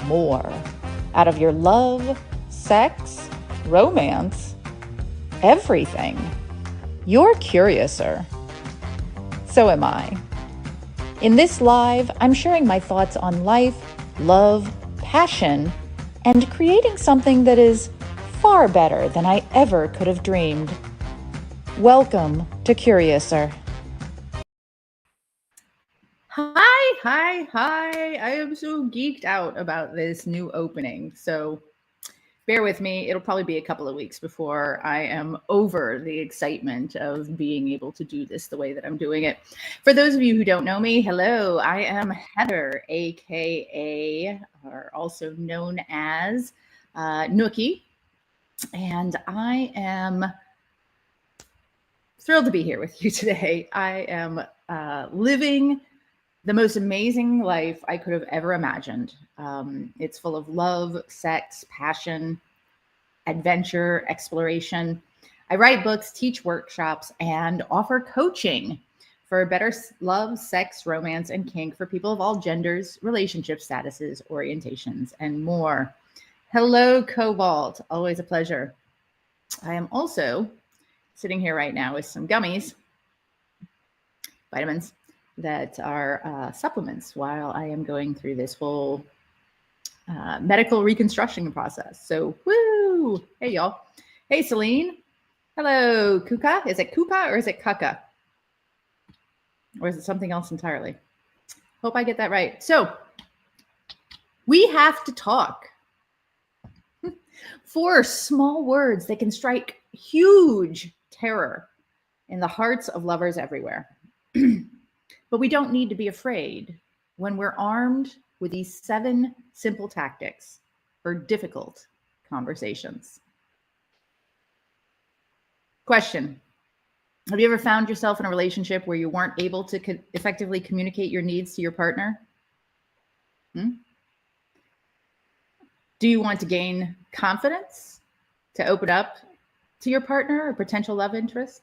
more out of your love, sex, romance, everything. You're curiouser. So am I. In this live, I'm sharing my thoughts on life, love, passion, and creating something that is far better than I ever could have dreamed. Welcome to Curiouser. Hi. I am so geeked out about this new opening. So bear with me. It'll probably be a couple of weeks before I am over the excitement of being able to do this the way that I'm doing it. For those of you who don't know me, hello, I am Heather, aka, or also known as Nookie. And I am thrilled to be here with you today. I am living the most amazing life I could have ever imagined. It's full of love, sex, passion, adventure, exploration. I write books, teach workshops, and offer coaching for better love, sex, romance, and kink for people of all genders, relationship statuses, orientations, and more. Hello, Cobalt. Always a pleasure. I am also sitting here right now with some gummies, vitamins, that are supplements while I am going through this whole medical reconstruction process. So, woo! Hey, y'all. Hey, Celine. Hello, Kuka. Is it Kuka or is it Kaka? Or is it something else entirely? Hope I get that right. So, we have to talk. 4 small words that can strike huge terror in the hearts of lovers everywhere. But we don't need to be afraid when we're armed with these 7 simple tactics for difficult conversations. Question: have you ever found yourself in a relationship where you weren't able to effectively communicate your needs to your partner? Do you want to gain confidence to open up to your partner or potential love interest?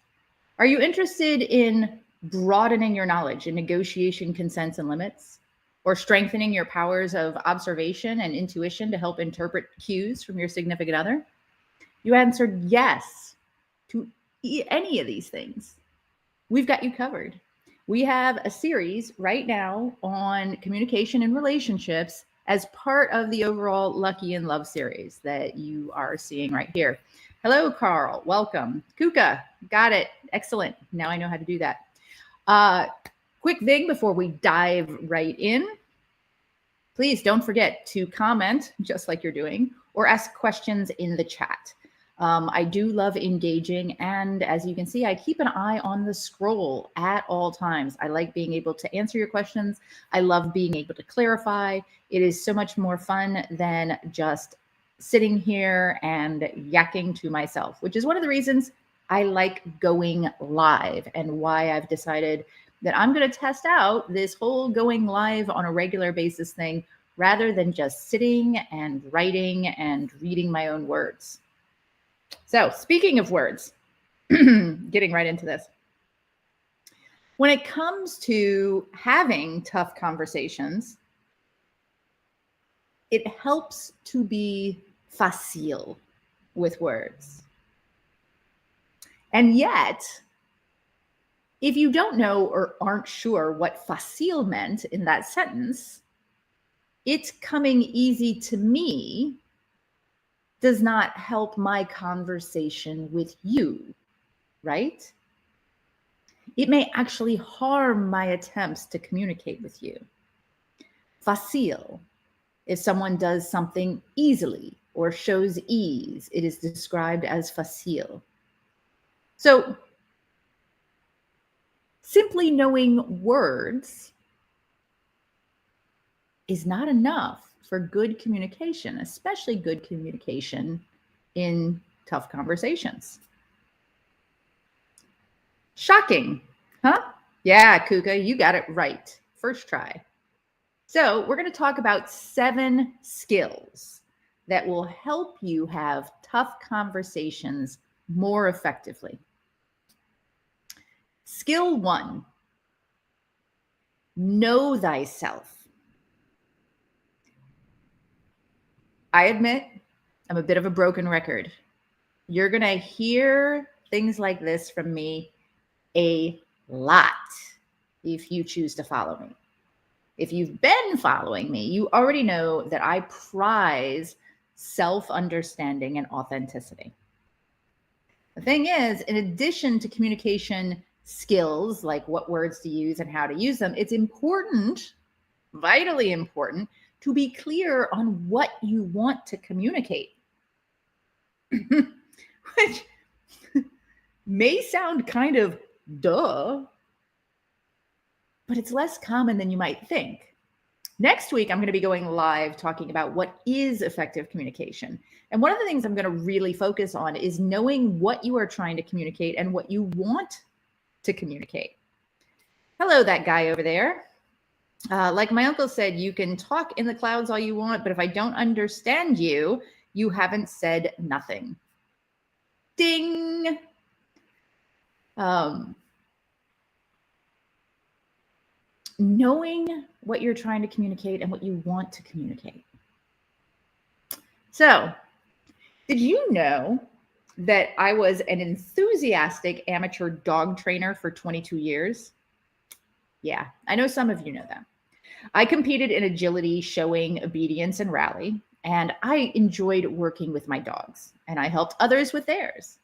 Are you interested in broadening your knowledge in negotiation, consents, and limits, or strengthening your powers of observation and intuition to help interpret cues from your significant other? You answered yes to any of these things. We've got you covered. We have a series right now on communication and relationships as part of the overall Lucky in Love series that you are seeing right here. Hello, Carl. Welcome. Kuka, got it. Excellent. Now I know how to do that. Quick thing before we dive right in. Please don't forget to comment, just like you're doing, or ask questions in the chat. I do love engaging, and as you can see, I keep an eye on the scroll at all times. I like being able to answer your questions. I love being able to clarify. It is so much more fun than just sitting here and yakking to myself, which is one of the reasons I like going live and why I've decided that I'm going to test out this whole going live on a regular basis thing rather than just sitting and writing and reading my own words. So, speaking of words, getting right into this. When it comes to having tough conversations, it helps to be facile with words. And yet, if you don't know or aren't sure what facile meant in that sentence, it's coming easy to me does not help my conversation with you, right? It may actually harm my attempts to communicate with you. Facile: if someone does something easily or shows ease, it is described as facile. So, simply knowing words is not enough for good communication, especially good communication in tough conversations. Shocking, huh? Yeah, Kuka, you got it right. First try. So we're going to talk about 7 skills that will help you have tough conversations more effectively. Skill 1, know thyself. I admit I'm a bit of a broken record. You're going to hear things like this from me a lot if you choose to follow me. If you've been following me, you already know that I prize self-understanding and authenticity. The thing is, in addition to communication skills, like what words to use and how to use them, it's important, vitally important, to be clear on what you want to communicate. Which may sound kind of duh, but it's less common than you might think. Next week, I'm going to be going live talking about what is effective communication. And one of the things I'm going to really focus on is knowing what you are trying to communicate and what you want to communicate. Hello, that guy over there. Like my uncle said, you can talk in the clouds all you want, but if I don't understand you, you haven't said nothing. Ding. Knowing what you're trying to communicate and what you want to communicate. So, did you know that I was an enthusiastic amateur dog trainer for 22 years? Yeah, I know some of you know that. I competed in agility, showing, obedience, and rally, and I enjoyed working with my dogs, and I helped others with theirs.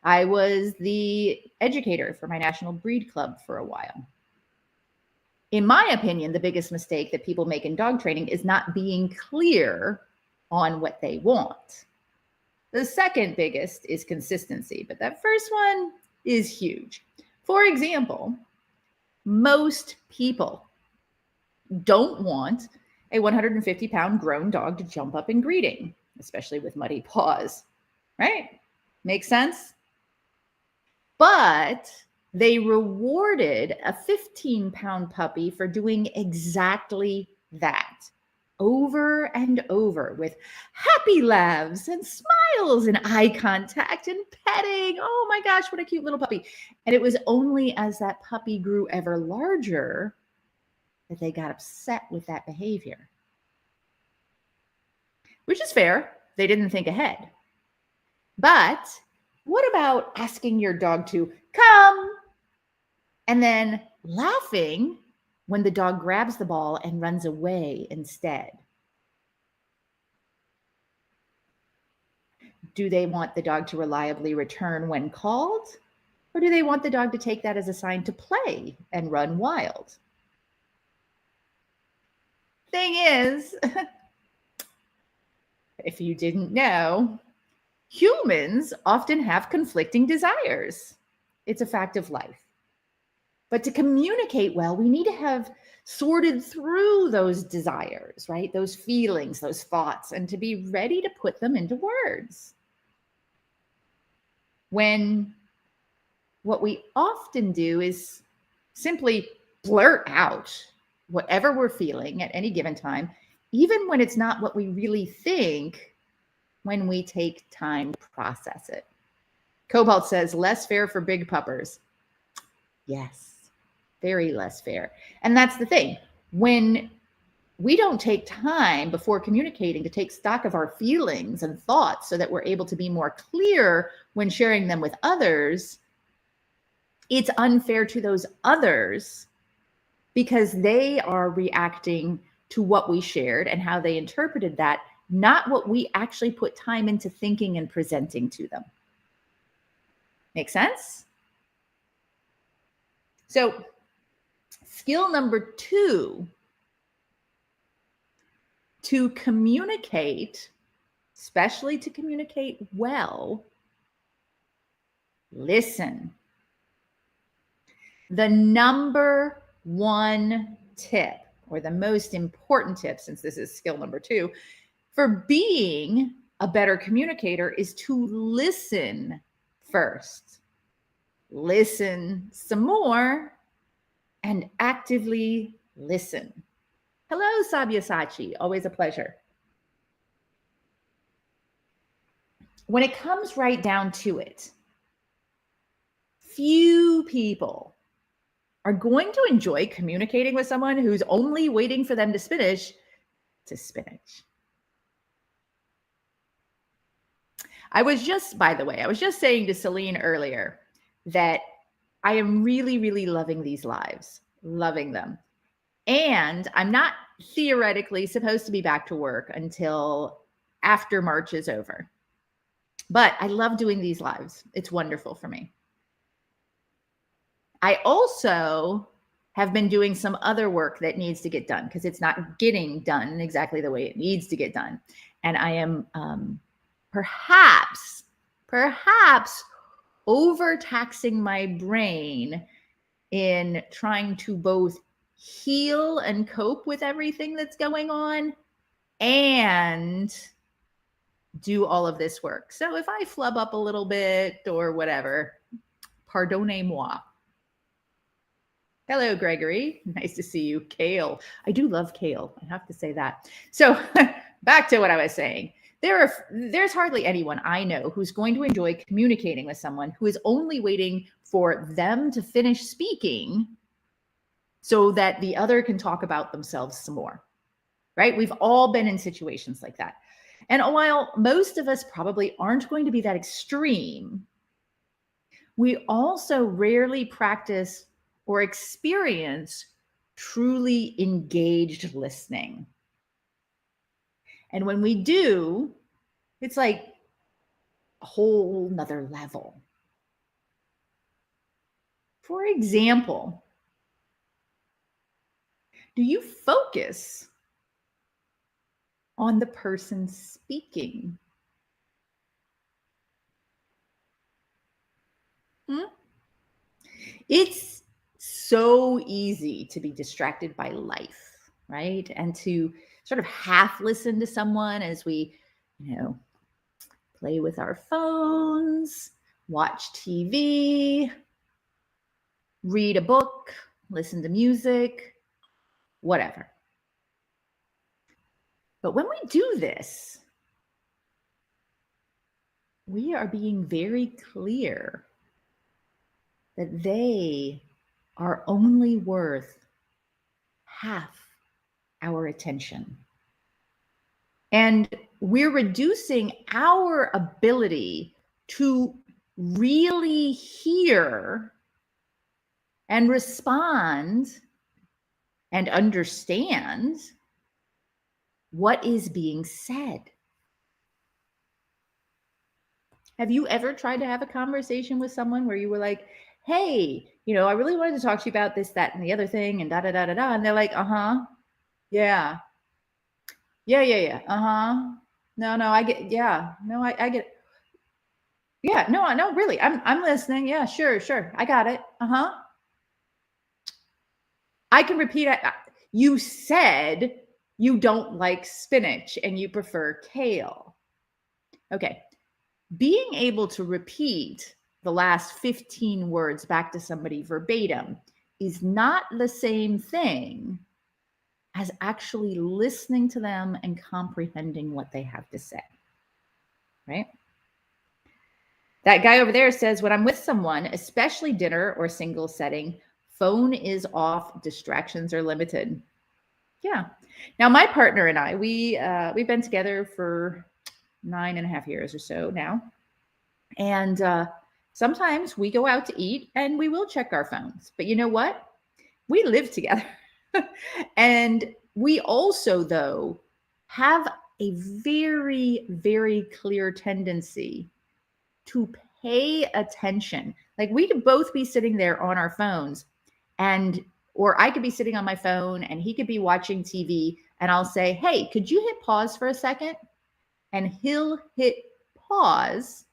I was the educator for my national breed club for a while. In my opinion, the biggest mistake that people make in dog training is not being clear on what they want. The second biggest is consistency, but that first one is huge. For example, most people don't want a 150-pound grown dog to jump up in greeting, especially with muddy paws, right? Makes sense? But they rewarded a 15-pound puppy for doing exactly that over and over with happy laughs and smiles and eye contact and petting. Oh my gosh, what a cute little puppy. And it was only as that puppy grew ever larger that they got upset with that behavior. Which is fair. They didn't think ahead. But what about asking your dog to come and then laughing when the dog grabs the ball and runs away instead? Do they want the dog to reliably return when called? Or do they want the dog to take that as a sign to play and run wild? Thing is, if you didn't know, humans often have conflicting desires. It's a fact of life. But to communicate well, we need to have sorted through those desires, right? Those feelings, those thoughts, and to be ready to put them into words. When what we often do is simply blurt out whatever we're feeling at any given time, even when it's not what we really think, when we take time to process it. Cobalt says, less fair for big puppers. Yes, very less fair. And that's the thing. When we don't take time before communicating to take stock of our feelings and thoughts so that we're able to be more clear when sharing them with others, it's unfair to those others because they are reacting to what we shared and how they interpreted that, not what we actually put time into thinking and presenting to them. Make sense? So, skill number 2, to communicate, especially to communicate well, listen. The number 1 tip, or the most important tip, since this is skill number 2, for being a better communicator is to listen first. Listen some more and actively listen. Hello, Sabyasachi. Always a pleasure. When it comes right down to it, few people are going to enjoy communicating with someone who's only waiting for them to spinach. By the way, I was just saying to Celine earlier that I am really, really loving these lives, loving them. And I'm not theoretically supposed to be back to work until after March is over. But I love doing these lives. It's wonderful for me. I also have been doing some other work that needs to get done because it's not getting done exactly the way it needs to get done. And I am perhaps overtaxing my brain in trying to both heal and cope with everything that's going on and do all of this work. So if I flub up a little bit or whatever, pardonnez-moi. Hello, Gregory. Nice to see you. Kale. I do love kale. I have to say that. So back to what I was saying. There's hardly anyone I know who's going to enjoy communicating with someone who is only waiting for them to finish speaking so that the other can talk about themselves some more, right? We've all been in situations like that. And while most of us probably aren't going to be that extreme, we also rarely practice or experience truly engaged listening. And when we do, it's like a whole nother level. For example, do you focus on the person speaking? It's so easy to be distracted by life, right? And to sort of half listen to someone as we, play with our phones, watch TV, read a book, listen to music, whatever. But when we do this, we are being very clear that they are only worth half our attention. And we're reducing our ability to really hear and respond and understand what is being said. Have you ever tried to have a conversation with someone where you were like, hey, I really wanted to talk to you about this, that, and the other thing, and da-da-da-da-da. And they're like, yeah. Yeah. No, I get, yeah. No, I get, yeah, no, really. I'm listening. Yeah, sure. I got it. I can repeat it. You said you don't like spinach and you prefer kale. Okay. Being able to repeat the last 15 words back to somebody verbatim is not the same thing as actually listening to them and comprehending what they have to say, right? That guy over there says, when I'm with someone, especially dinner or single setting, phone is off, distractions are limited. Yeah. Now, my partner and I, we've been together for 9.5 years or so now. And sometimes we go out to eat and we will check our phones. But you know what? We live together. And we also, though, have a very, very clear tendency to pay attention. Like we could both be sitting there on our phones or I could be sitting on my phone and he could be watching TV and I'll say, hey, could you hit pause for a second? And he'll hit pause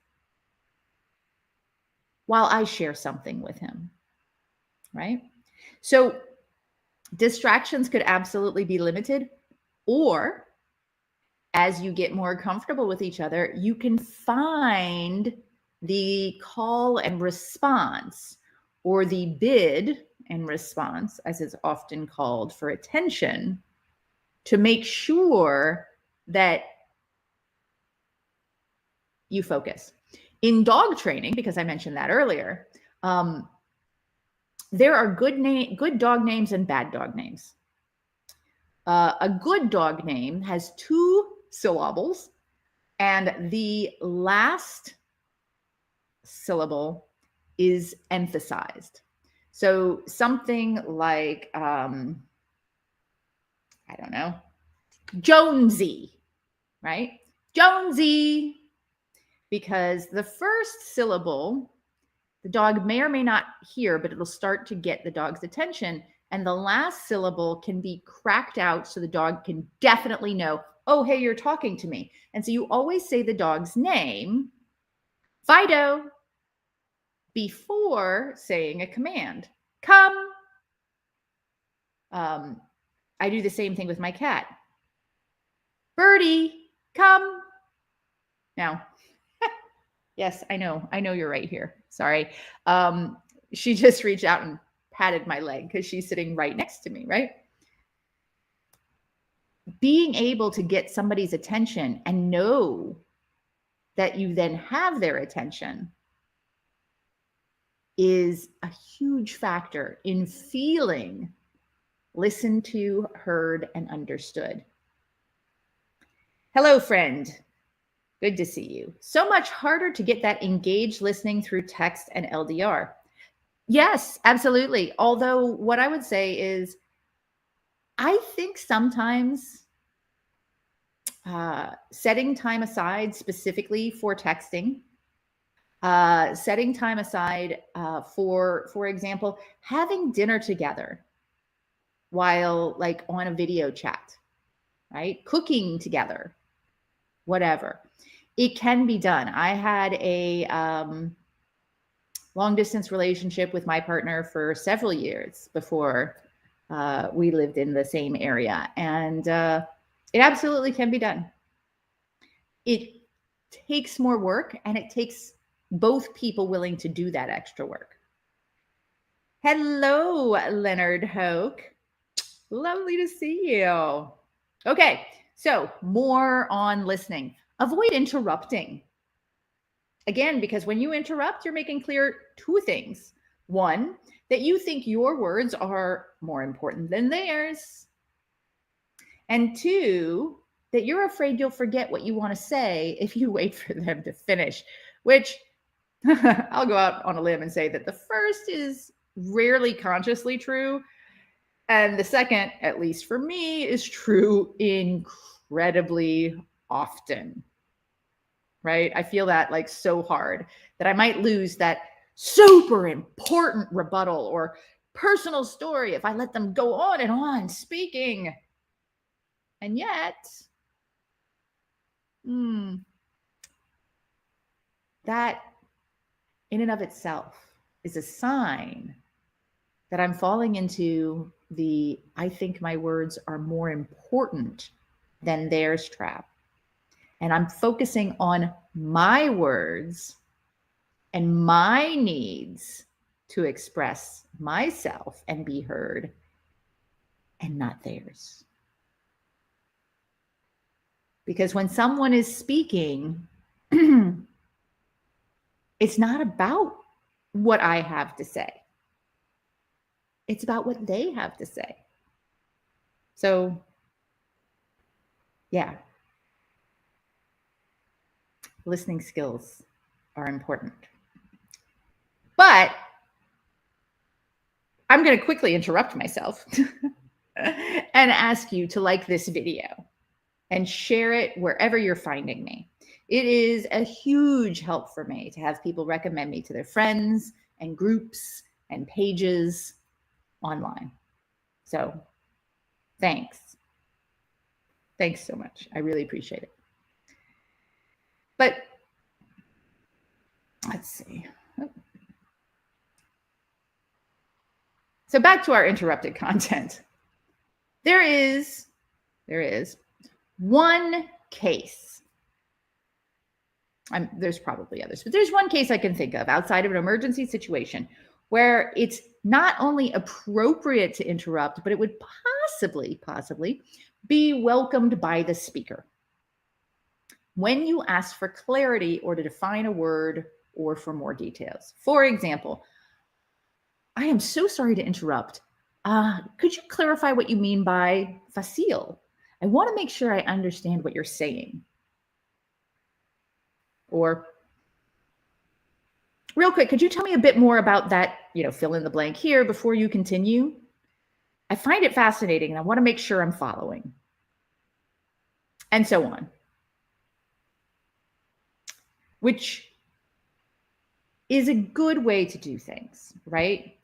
while I share something with him, right? So distractions could absolutely be limited, or as you get more comfortable with each other, you can find the call and response, or the bid and response, as it's often called, for attention, to make sure that you focus. In dog training, because I mentioned that earlier, there are good dog names and bad dog names. A good dog name has 2 syllables And the last syllable is emphasized. So something like, I don't know, Jonesy, right? Jonesy, because the first syllable, the dog may or may not hear, but it'll start to get the dog's attention. And the last syllable can be cracked out so the dog can definitely know, oh, hey, you're talking to me. And so you always say the dog's name, Fido, before saying a command. Come. I do the same thing with my cat. Birdie, come. Now, yes, I know you're right here. Sorry. She just reached out and patted my leg because she's sitting right next to me, right? Being able to get somebody's attention and know that you then have their attention is a huge factor in feeling listened to, heard, and understood. Hello, friend. Good to see you. So much harder to get that engaged listening through text and LDR. Yes, absolutely. Although what I would say is, I think sometimes setting time aside specifically for texting, setting time aside for example, having dinner together while like on a video chat, right? Cooking together, whatever. It can be done. I had a long distance relationship with my partner for several years before we lived in the same area. And it absolutely can be done. It takes more work, and it takes both people willing to do that extra work. Hello, Leonard Hoke. Lovely to see you. Okay, so more on listening. Avoid interrupting. Again, because when you interrupt, you're making clear two things. One, that you think your words are more important than theirs. And two, that you're afraid you'll forget what you want to say if you wait for them to finish, which I'll go out on a limb and say that the first is rarely consciously true. And the second, at least for me, is true incredibly often, right? I feel that like so hard that I might lose that super important rebuttal or personal story if I let them go on and on speaking. And yet, that in and of itself is a sign that I'm falling into the I think my words are more important than theirs trap. And I'm focusing on my words and my needs to express myself and be heard, and not theirs. Because when someone is speaking, it's not about what I have to say. It's about what they have to say. So, yeah. Listening skills are important. But I'm going to quickly interrupt myself and ask you to like this video and share it wherever you're finding me. It is a huge help for me to have people recommend me to their friends and groups and pages online. So thanks. Thanks so much. I really appreciate it. But let's see. So back to our interrupted content. There is one case. There's probably others, but there's one case I can think of outside of an emergency situation where it's not only appropriate to interrupt, but it would possibly be welcomed by the speaker. When you ask for clarity or to define a word or for more details. For example, I am so sorry to interrupt. Could you clarify what you mean by facile? I want to make sure I understand what you're saying. Or, real quick, could you tell me a bit more about that, fill in the blank here before you continue? I find it fascinating and I want to make sure I'm following. And so on. Which is a good way to do things, right?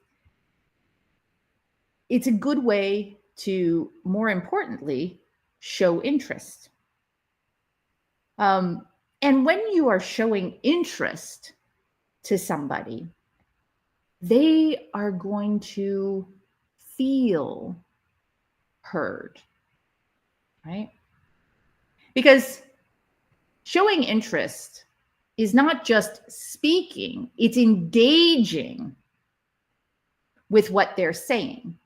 It's a good way to, more importantly, show interest. And when you are showing interest to somebody, they are going to feel heard, right? Because showing interest is not just speaking, it's engaging with what they're saying.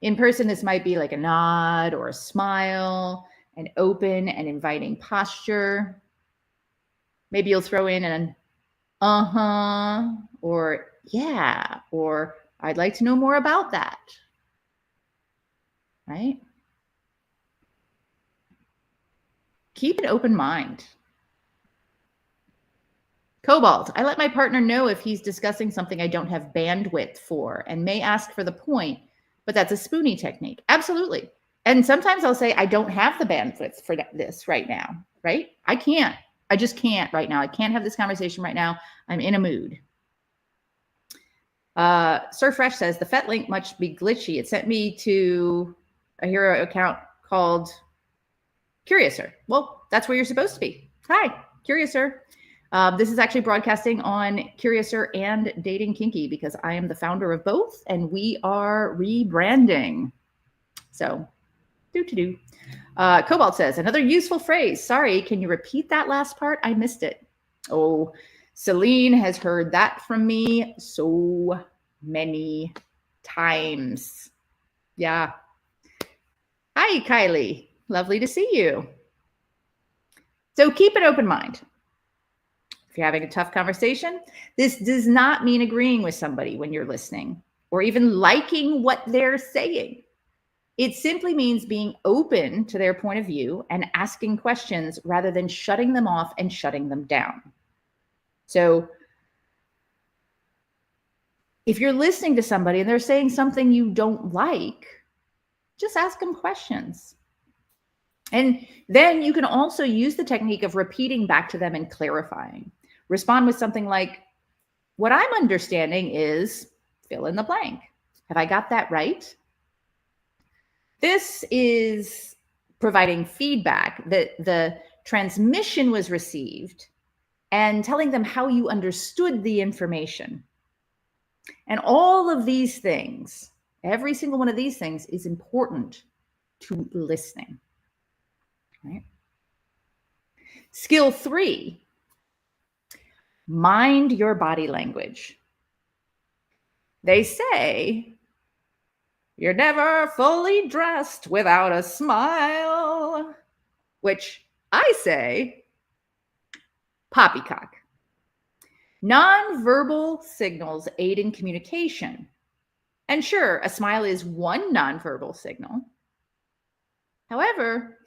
In person, this might be like a nod or a smile, an open and inviting posture. Maybe you'll throw in an uh-huh, or yeah, or I'd like to know more about that, right? Keep an open mind. Cobalt, I let my partner know if he's discussing something I don't have bandwidth for and may ask for the point, but that's a spoony technique. Absolutely. And sometimes I'll say, I don't have the bandwidth for this right now, right? I can't. I just can't right now. I can't have this conversation right now. I'm in a mood. Sir Fresh says, the FET link must be glitchy. It sent me to a hero account called Curiouser. Well, that's where you're supposed to be. Hi, Curiouser. This is actually broadcasting on Curiouser and Dating Kinky because I am the founder of both and we are rebranding. So, do. Cobalt says, another useful phrase. Sorry, can you repeat that last part? I missed it. Oh, Celine has heard that from me so many times. Yeah. Hi, Kylie. Lovely to see you. So keep an open mind. If you're having a tough conversation, this does not mean agreeing with somebody when you're listening or even liking what they're saying. It simply means being open to their point of view and asking questions rather than shutting them off and shutting them down. So if you're listening to somebody and they're saying something you don't like, just ask them questions. And then you can also use the technique of repeating back to them and clarifying. Respond with something like, what I'm understanding is fill in the blank. Have I got that right? This is providing feedback that the transmission was received and telling them how you understood the information. And all of these things, every single one of these things is important to listening. Right? Skill 3, mind your body language. They say, you're never fully dressed without a smile, which I say, poppycock. Nonverbal signals aid in communication. And sure, a smile is one nonverbal signal. However,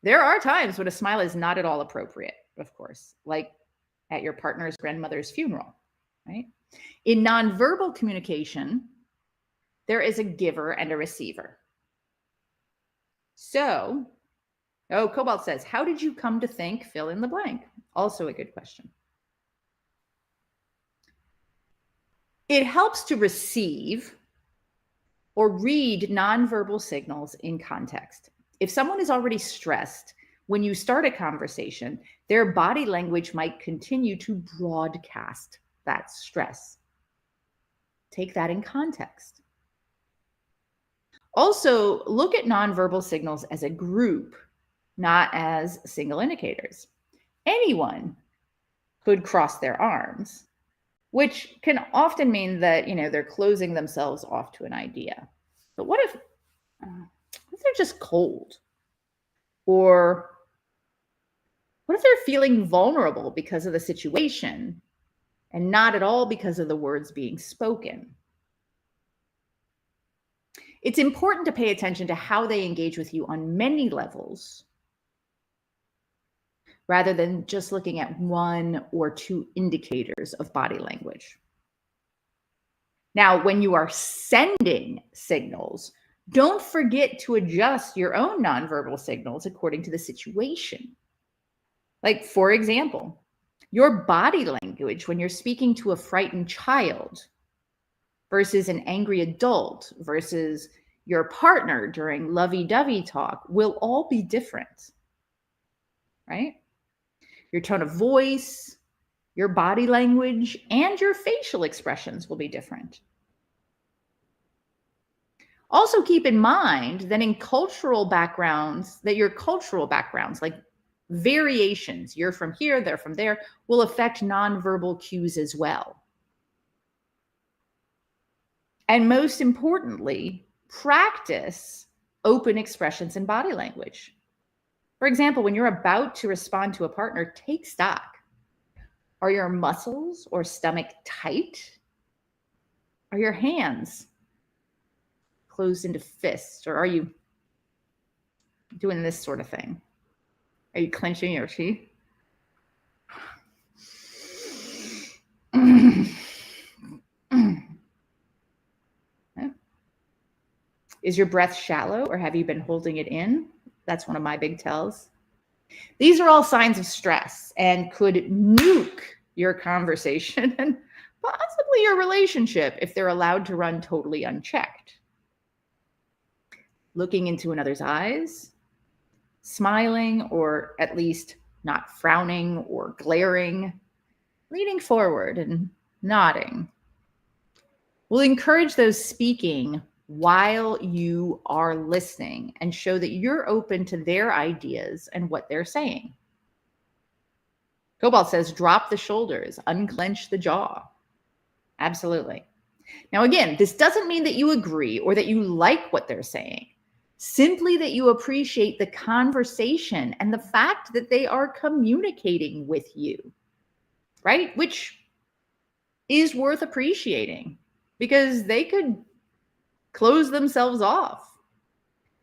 there are times when a smile is not at all appropriate, of course, like at your partner's grandmother's funeral, right? In nonverbal communication, there is a giver and a receiver. So, Cobalt says, how did you come to think fill in the blank? Also a good question. It helps to receive or read nonverbal signals in context. If someone is already stressed, when you start a conversation, their body language might continue to broadcast that stress. Take that in context. Also, look at nonverbal signals as a group, not as single indicators. Anyone could cross their arms, which can often mean that, they're closing themselves off to an idea. But what if they're just cold? Or what if they're feeling vulnerable because of the situation and not at all because of the words being spoken? It's important to pay attention to how they engage with you on many levels, rather than just looking at one or two indicators of body language. Now, when you are sending signals, don't forget to adjust your own nonverbal signals according to the situation. Like, for example, your body language when you're speaking to a frightened child versus an angry adult versus your partner during lovey-dovey talk will all be different, right? Your tone of voice, your body language, and your facial expressions will be different. Also keep in mind that in cultural backgrounds, like variations, you're from here, they're from there, will affect nonverbal cues as well. And most importantly, practice open expressions in body language. For example, when you're about to respond to a partner, take stock. Are your muscles or stomach tight? Are your hands closed into fists? Or are you doing this sort of thing? Are you clenching your teeth? Is your breath shallow or have you been holding it in? That's one of my big tells. These are all signs of stress and could nuke your conversation and possibly your relationship if they're allowed to run totally unchecked. Looking into another's eyes, smiling or at least not frowning or glaring, leaning forward and nodding will encourage those speaking while you are listening and show that you're open to their ideas and what they're saying. Cobalt says, drop the shoulders, unclench the jaw. Absolutely. Now, again, this doesn't mean that you agree or that you like what they're saying, simply that you appreciate the conversation and the fact that they are communicating with you, right? Which is worth appreciating because they could close themselves off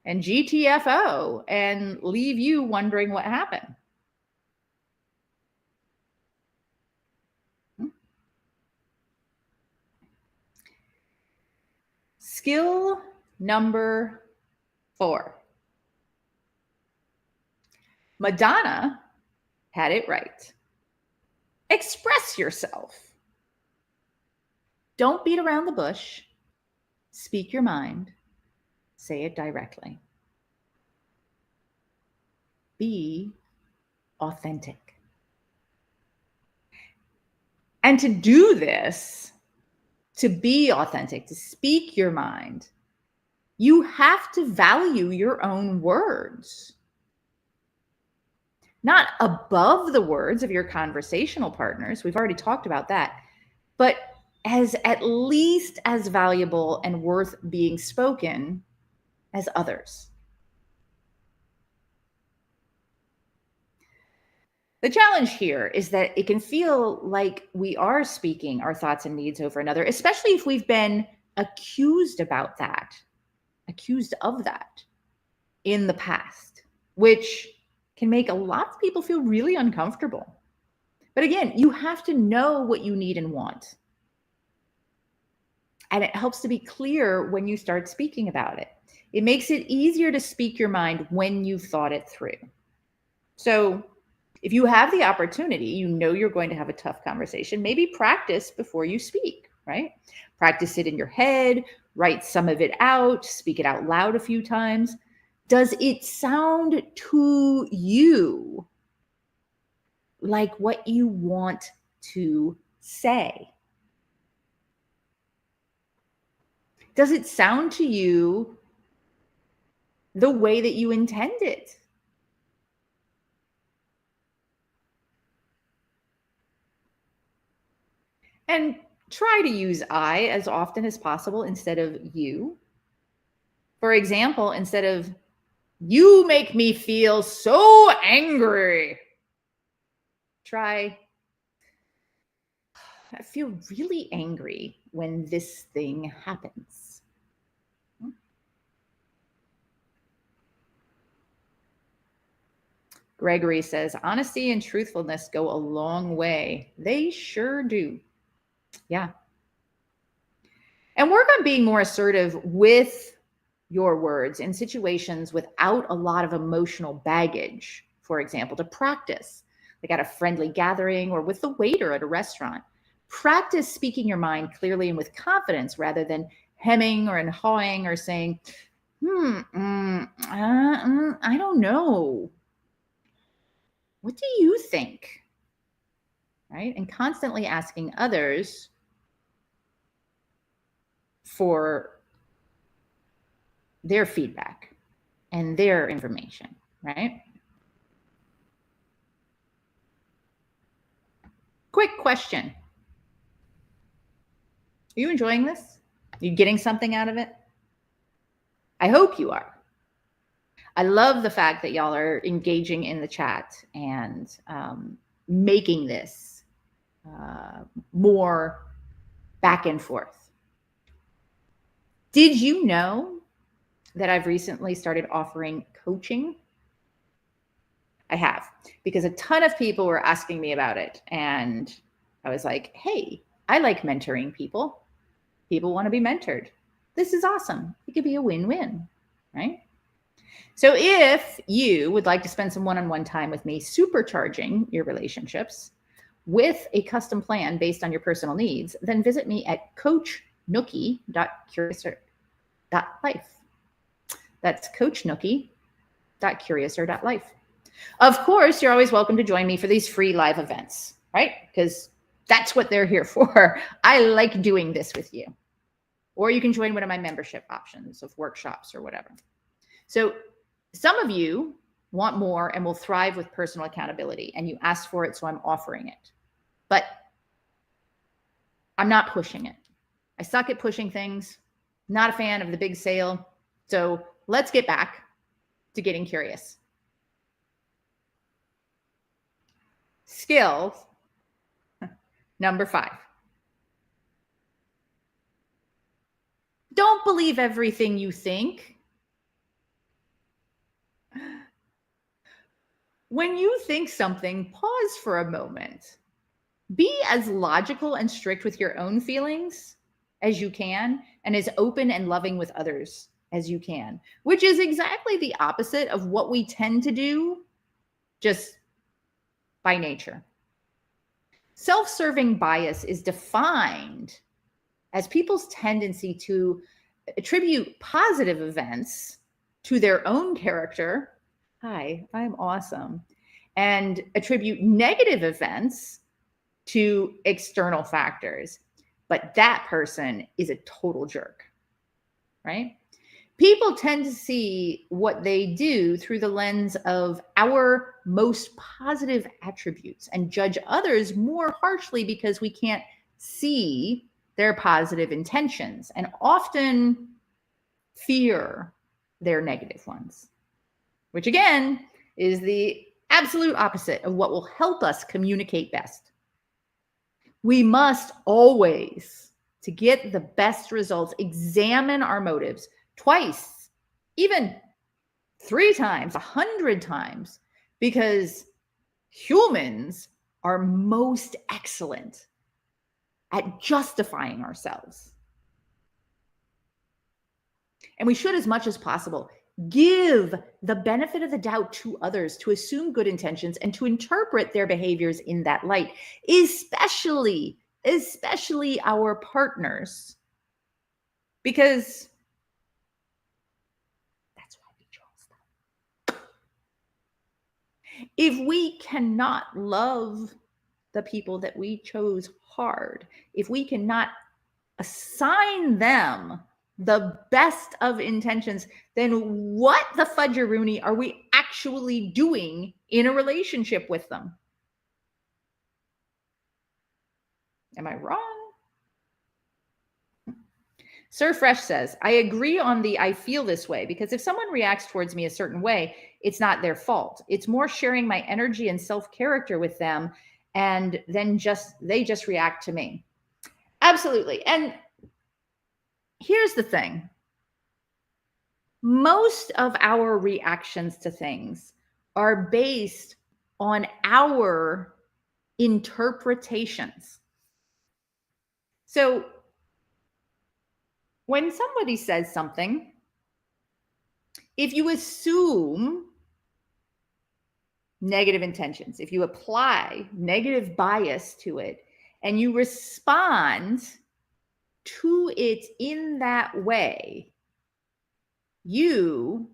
and GTFO and leave you wondering what happened. Skill number 4. Madonna had it right. Express yourself. Don't beat around the bush. Speak your mind. Say it directly. Be authentic. And to do this, to be authentic, to speak your mind, you have to value your own words. Not above the words of your conversational partners. We've already talked about that. But as at least as valuable and worth being spoken as others. The challenge here is that it can feel like we are speaking our thoughts and needs over another, especially if we've been accused of that in the past, which can make a lot of people feel really uncomfortable. But again, you have to know what you need and want. And it helps to be clear when you start speaking about it. It makes it easier to speak your mind when you've thought it through. So if you have the opportunity, you know you're going to have a tough conversation, maybe practice before you speak, right? Practice it in your head, write some of it out, speak it out loud a few times. Does it sound to you like what you want to say? Does it sound to you the way that you intend it? And try to use I as often as possible instead of you. For example, instead of you make me feel so angry, try I feel really angry when this thing happens. Gregory says, honesty and truthfulness go a long way. They sure do. Yeah. And work on being more assertive with your words in situations without a lot of emotional baggage. For example, to practice, like at a friendly gathering or with the waiter at a restaurant. Practice speaking your mind clearly and with confidence rather than hemming or hawing or saying, I don't know. What do you think? Right? And constantly asking others for their feedback and their information, right? Quick question. Are you enjoying this? Are you getting something out of it? I hope you are. I love the fact that y'all are engaging in the chat and making this more back and forth. Did you know that I've recently started offering coaching? I have, because a ton of people were asking me about it. And I was like, hey, I like mentoring people. People want to be mentored. This is awesome. It could be a win-win, right? So if you would like to spend some one-on-one time with me, supercharging your relationships with a custom plan based on your personal needs, then visit me at coachnookie.curiouser.life. That's coachnookie.curiouser.life. Of course, you're always welcome to join me for these free live events, right? Because that's what they're here for. I like doing this with you. Or you can join one of my membership options of workshops or whatever. So some of you want more and will thrive with personal accountability, and you asked for it, so I'm offering it. But I'm not pushing it. I suck at pushing things. Not a fan of the big sale. So let's get back to getting curious. Skills number 5. Don't believe everything you think. When you think something, pause for a moment. Be as logical and strict with your own feelings as you can, and as open and loving with others as you can, which is exactly the opposite of what we tend to do just by nature. Self-serving bias is defined as people's tendency to attribute positive events to their own character. Hi, I'm awesome. And attribute negative events to external factors. But that person is a total jerk, right? People tend to see what they do through the lens of our most positive attributes and judge others more harshly because we can't see their positive intentions and often fear their negative ones, which again is the absolute opposite of what will help us communicate best. We must always, to get the best results, examine our motives twice, even 3 times, 100 times, because humans are most excellent at justifying ourselves. And we should, as much as possible, give the benefit of the doubt to others, to assume good intentions and to interpret their behaviors in that light, especially our partners, because that's why we chose them. If we cannot love the people that we chose hard, if we cannot assign them the best of intentions, then what the fudgeroonie are we actually doing in a relationship with them? Am I wrong? Sir Fresh says, I agree on the I feel this way, because if someone reacts towards me a certain way, it's not their fault. It's more sharing my energy and self-character with them, and then they just react to me. Absolutely. And here's the thing. Most of our reactions to things are based on our interpretations. So when somebody says something, if you assume negative intentions, if you apply negative bias to it, and you respond to it in that way, you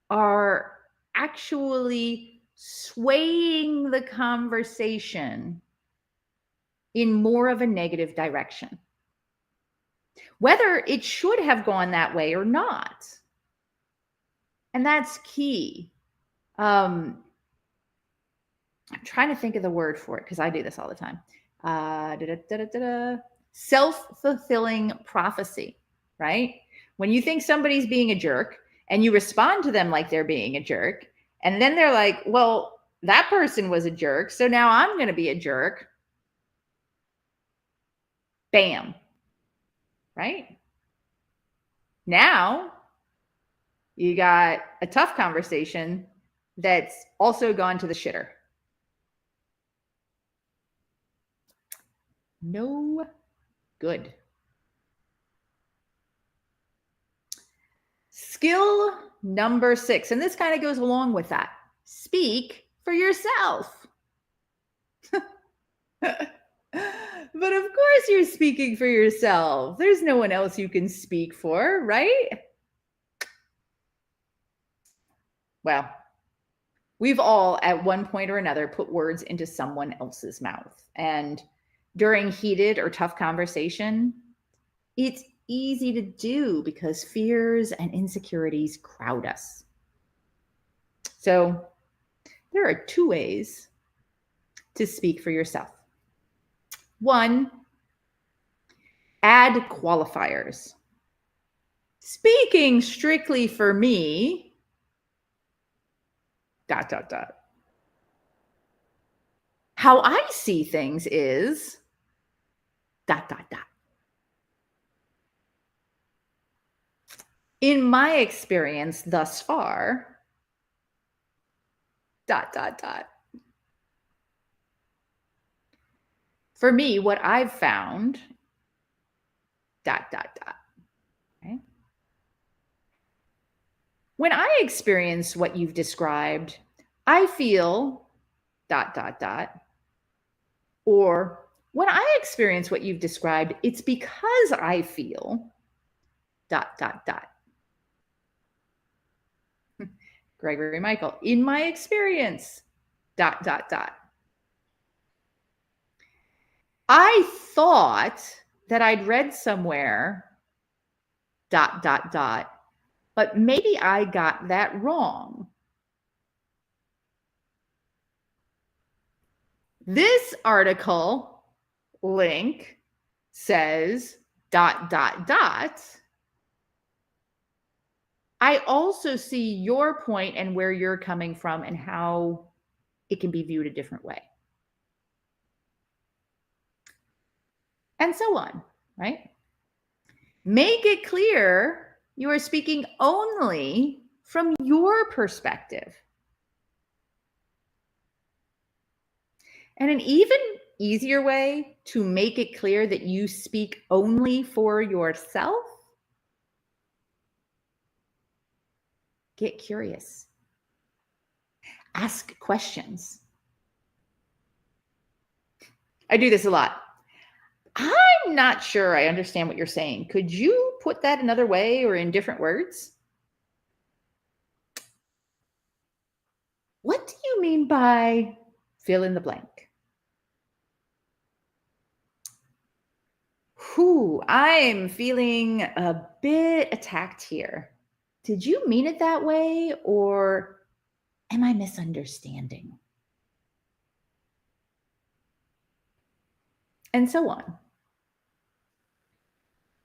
are actually swaying the conversation in more of a negative direction, whether it should have gone that way or not. And that's key. I'm trying to think of the word for it because I do this all the time. Self-fulfilling prophecy, right? When you think somebody's being a jerk and you respond to them like they're being a jerk, and then they're like, well, that person was a jerk, so now I'm going to be a jerk. Bam. Right? Now you got a tough conversation that's also gone to the shitter. No good. Skill number 6, and this kind of goes along with that. Speak for yourself. But of course you're speaking for yourself. There's no one else you can speak for, right? Well, we've all at one point or another put words into someone else's mouth. And during heated or tough conversation, it's easy to do because fears and insecurities crowd us. So there are 2 ways to speak for yourself. 1, add qualifiers. Speaking strictly for me, ... How I see things is ... In my experience thus far, ... For me, what I've found ... Okay? When I experience what you've described, I feel ... Or when I experience what you've described, it's because I feel ... Gregory Michael, in my experience ... I thought that I'd read somewhere ... but maybe I got that wrong. This article link says ... I also see your point and where you're coming from and how it can be viewed a different way. And so on, right? Make it clear you are speaking only from your perspective. And an even easier way to make it clear that you speak only for yourself: get curious. Ask questions. I do this a lot. I'm not sure I understand what you're saying. Could you put that another way or in different words? What do you mean by fill in the blank? I'm feeling a bit attacked here. Did you mean it that way, or am I misunderstanding? And so on.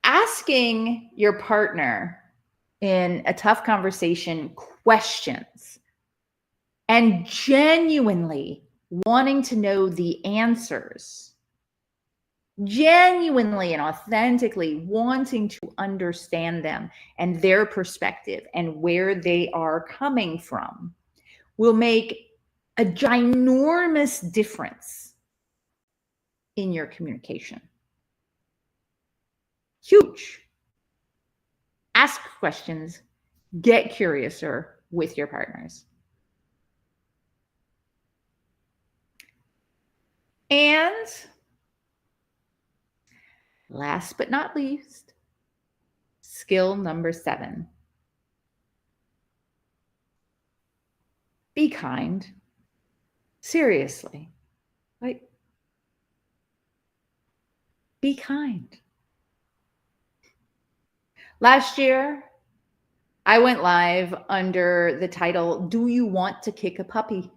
Asking your partner in a tough conversation questions and genuinely wanting to know the answers, genuinely and authentically wanting to understand them and their perspective and where they are coming from, will make a ginormous difference in your communication. Huge. Ask questions, get curiouser with your partners. And last but not least, skill number 7. Be kind. Seriously. Like, be kind. Last year, I went live under the title, Do You Want to Kick a Puppy?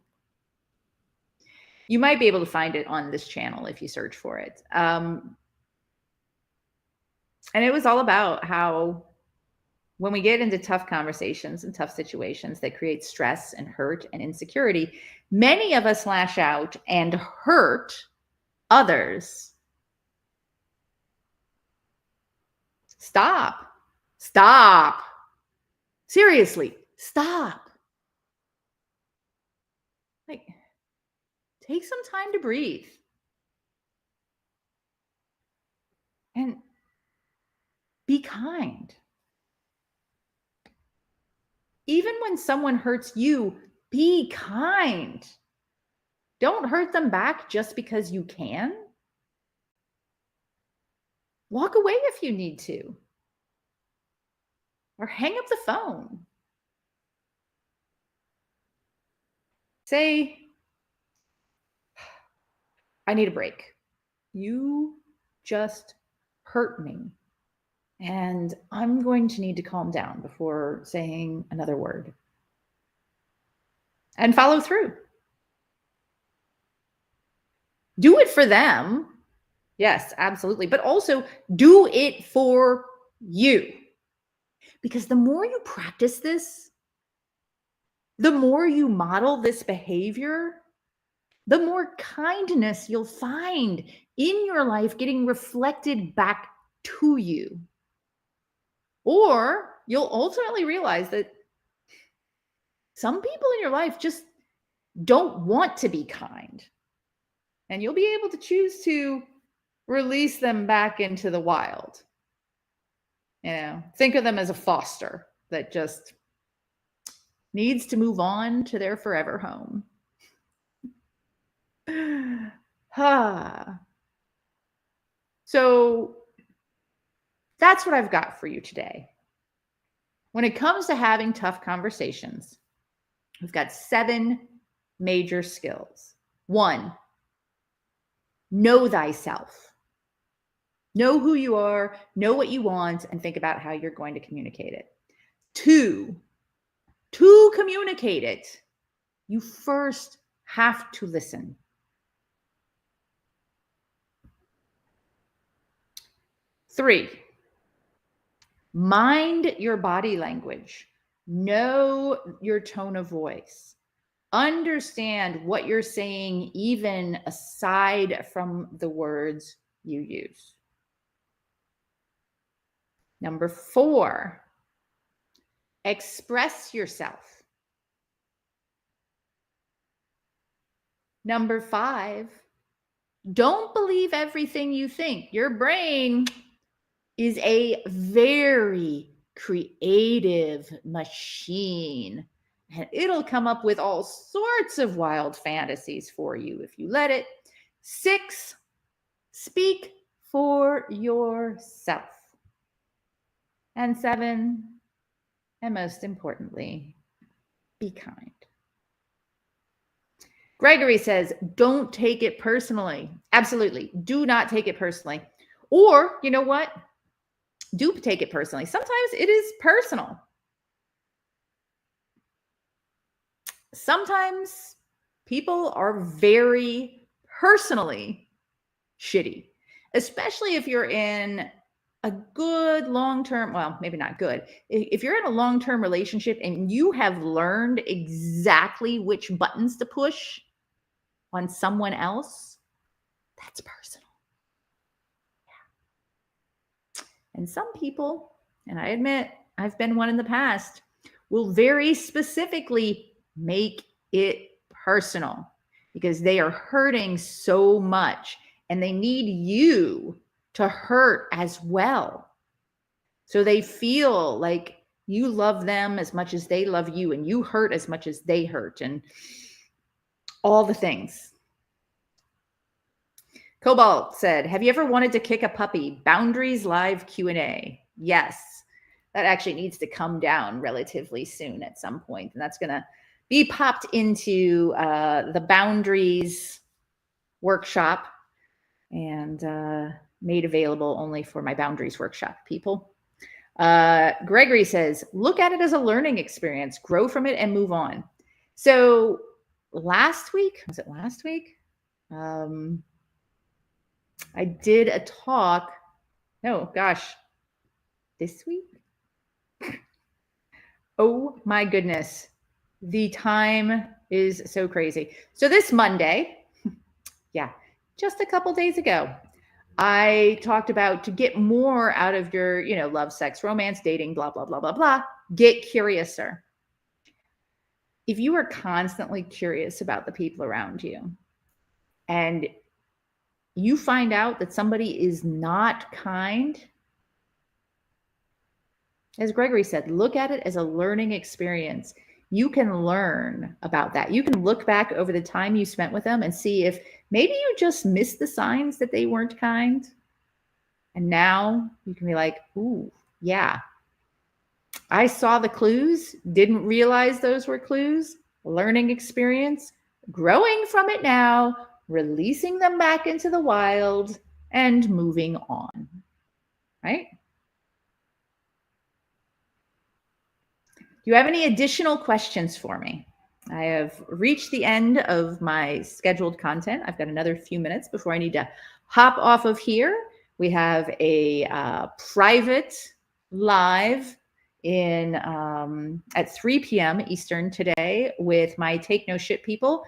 You might be able to find it on this channel if you search for it. And it was all about how when we get into tough conversations and tough situations that create stress and hurt and insecurity, many of us lash out and hurt others. Stop. Stop. Seriously, stop. Like, take some time to breathe. And be kind. Even when someone hurts you, be kind. Don't hurt them back just because you can. Walk away if you need to. Or hang up the phone. Say, I need a break. You just hurt me. And I'm going to need to calm down before saying another word. And follow through. Do it for them. Yes, absolutely. But also do it for you. Because the more you practice this, the more you model this behavior, the more kindness you'll find in your life getting reflected back to you. Or you'll ultimately realize that some people in your life just don't want to be kind. And you'll be able to choose to release them back into the wild. Think of them as a foster that just needs to move on to their forever home. So that's what I've got for you today. When it comes to having tough conversations, we've got 7 major skills. 1, know thyself. Know who you are, know what you want, and think about how you're going to communicate it. 2, to communicate it, you first have to listen. 3, mind your body language. Know your tone of voice. Understand what you're saying, even aside from the words you use. Number 4, express yourself. Number 5, don't believe everything you think. Your brain is a very creative machine, and it'll come up with all sorts of wild fantasies for you if you let it. 6, speak for yourself. And 7, and most importantly, be kind. Gregory says, don't take it personally. Absolutely. Do not take it personally. Or, you know what? Do take it personally. Sometimes it is personal. Sometimes people are very personally shitty, especially if you're in a good long-term, well, maybe not good. If you're in a long-term relationship and you have learned exactly which buttons to push on someone else, that's personal. Yeah. And some people, and I admit I've been one in the past, will very specifically make it personal because they are hurting so much and they need you to hurt as well. So they feel like you love them as much as they love you and you hurt as much as they hurt and all the things. Cobalt said, have you ever wanted to kick a puppy? Boundaries live Q&A. Yes, that actually needs to come down relatively soon at some point. And that's going to be popped into the boundaries workshop and made available only for my boundaries workshop people. Gregory says, look at it as a learning experience, grow from it and move on. So last week, was it last week? I did a talk. No, gosh, this week? Oh my goodness. The time is so crazy. So this Monday, yeah, just a couple days ago, I talked about to get more out of your, love, sex, romance, dating, blah, blah, blah, blah, blah, get curiouser. If you are constantly curious about the people around you and you find out that somebody is not kind, as Gregory said, look at it as a learning experience. You can learn about that. You can look back over the time you spent with them and see if maybe you just missed the signs that they weren't kind. And now you can be like, ooh, yeah, I saw the clues, didn't realize those were clues, learning experience, growing from it now, releasing them back into the wild and moving on, right? Do you have any additional questions for me? I have reached the end of my scheduled content. I've got another few minutes before I need to hop off of here. We have a private live in at 3 p.m. Eastern today with my Take No Shit people.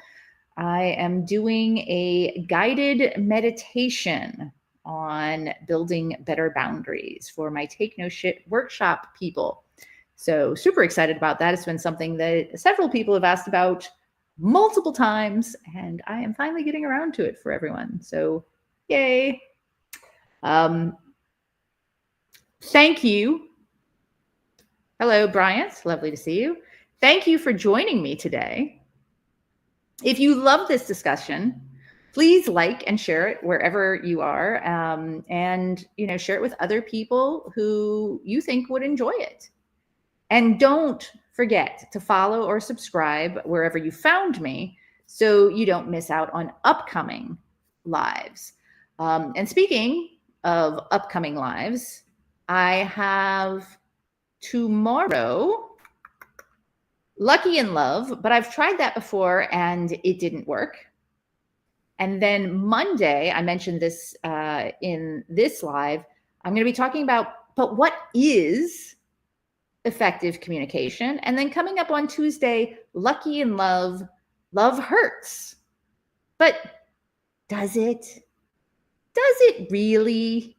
I am doing a guided meditation on building better boundaries for my Take No Shit workshop people. So super excited about that. It's been something that several people have asked about multiple times, and I am finally getting around to it for everyone. So yay. Thank you. Hello, Bryant. Lovely to see you. Thank you for joining me today. If you love this discussion, please like and share it wherever you are, and share it with other people who you think would enjoy it. And don't forget to follow or subscribe wherever you found me so you don't miss out on upcoming lives. And speaking of upcoming lives, I have tomorrow Lucky in Love, but I've tried that before and it didn't work. And then Monday, I mentioned this in this live, I'm going to be talking about, but what is effective communication? And then coming up on Tuesday, Lucky in Love, love hurts. But does it? Does it really?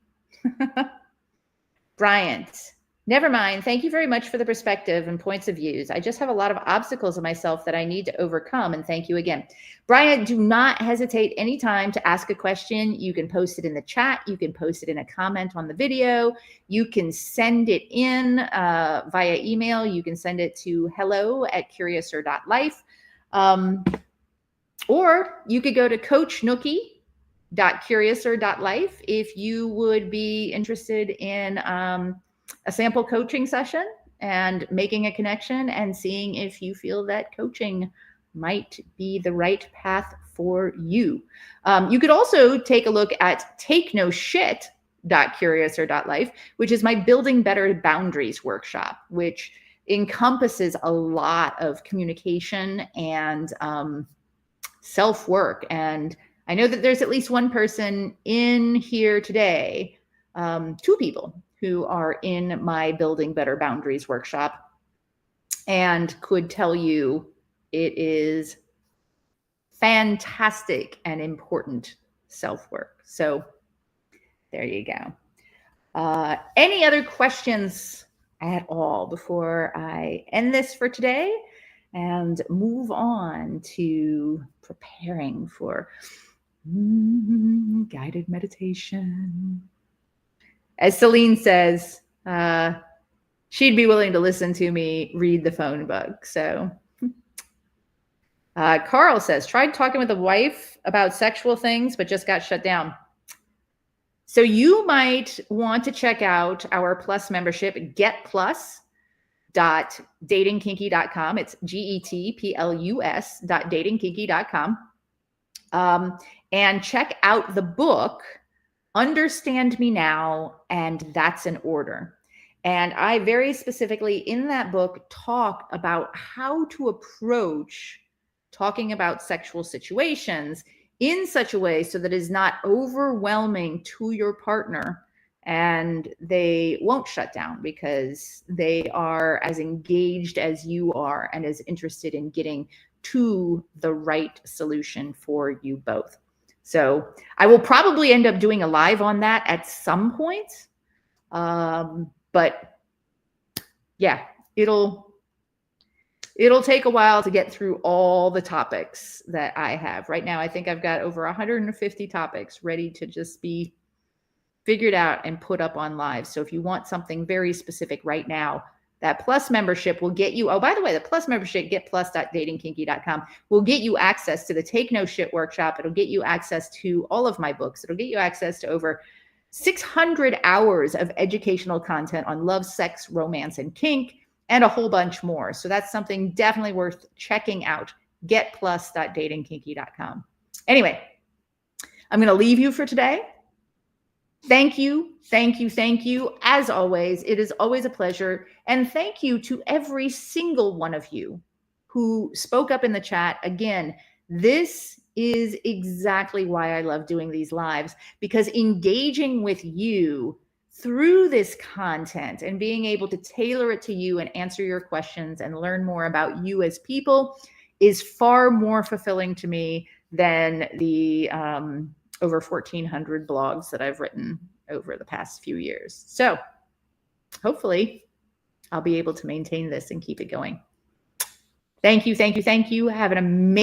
Bryant, never mind. Thank you very much for the perspective and points of views. I just have a lot of obstacles in myself that I need to overcome. And thank you again. Bryant, do not hesitate anytime to ask a question. You can post it in the chat. You can post it in a comment on the video. You can send it in via email. You can send it to hello@Curiouser.Life. Or you could go to coachnookie.Curiouser.Life if you would be interested in a sample coaching session and making a connection and seeing if you feel that coaching might be the right path for you. You could also take a look at takenoshit.Curiouser.Life, which is my Building Better Boundaries workshop, which encompasses a lot of communication and self-work. And I know that there's at least one person in here today, two people who are in my Building Better Boundaries workshop and could tell you it is fantastic and important self-work. So there you go. Any other questions at all before I end this for today and move on to preparing for guided meditation. As Celine says, she'd be willing to listen to me read the phone book. So Carl says, tried talking with a wife about sexual things, but just got shut down. So you might want to check out our Plus membership, getplus.datingkinky.com. It's getplus.datingkinky.com. And check out the book, Understand Me Now, and That's in Order. And I very specifically in that book talk about how to approach talking about sexual situations in such a way so that it is not overwhelming to your partner and they won't shut down because they are as engaged as you are and as interested in getting to the right solution for you both. So I will probably end up doing a live on that at some point. But yeah, it'll take a while to get through all the topics that I have. Right now, I think I've got over 150 topics ready to just be figured out and put up on live. So if you want something very specific right now, that Plus membership will get you, oh, by the way, the Plus membership, getplus.datingkinky.com, will get you access to the Take No Shit workshop. It'll get you access to all of my books. It'll get you access to over 600 hours of educational content on love, sex, romance, and kink, and a whole bunch more. So that's something definitely worth checking out. Getplus.datingkinky.com. Anyway, I'm going to leave you for today. Thank you. As always, it is always a pleasure. And thank you to every single one of you who spoke up in the chat. Again, this is exactly why I love doing these lives, because engaging with you through this content and being able to tailor it to you and answer your questions and learn more about you as people is far more fulfilling to me than the over 1,400 blogs that I've written over the past few years. So hopefully I'll be able to maintain this and keep it going. Thank you. Have an amazing